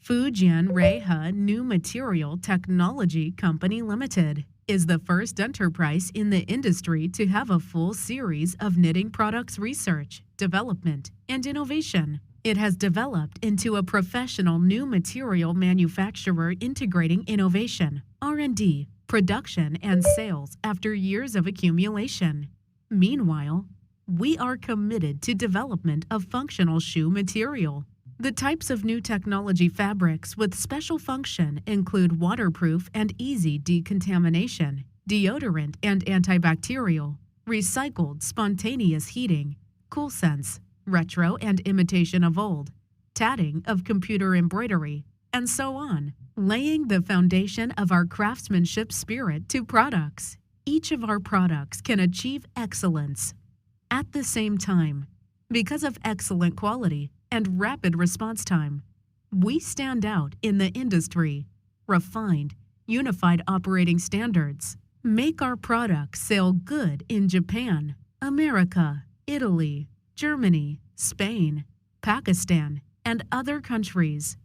Fujian Ruihe New Material Technology Company Limited is the first enterprise in the industry to have a full series of knitting products research, development, and innovation. It has developed into a professional new material manufacturer integrating innovation, R&D, production, and sales after years of accumulation. Meanwhile, we are committed to development of functional shoe material. The types of new technology fabrics with special function include waterproof and easy decontamination, deodorant and antibacterial, recycled spontaneous heating, cool sense, retro and imitation of old, tatting of computer embroidery, and so on, laying the foundation of our craftsmanship spirit to products. Each of our products can achieve excellence. At the same time, because of excellent quality and rapid response time, we stand out in the industry. Refined, unified operating standards make our products sell good in Japan, America, Italy, Germany, Spain, Pakistan, and other countries.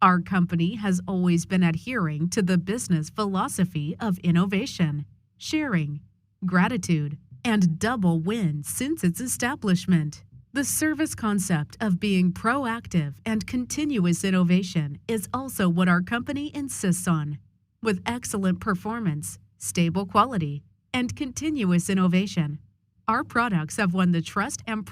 Our company has always been adhering to the business philosophy of innovation, sharing, gratitude, and double win since its establishment. The service concept of being proactive and continuous innovation is also what our company insists on. With excellent performance, stable quality, and continuous innovation, our products have won the trust and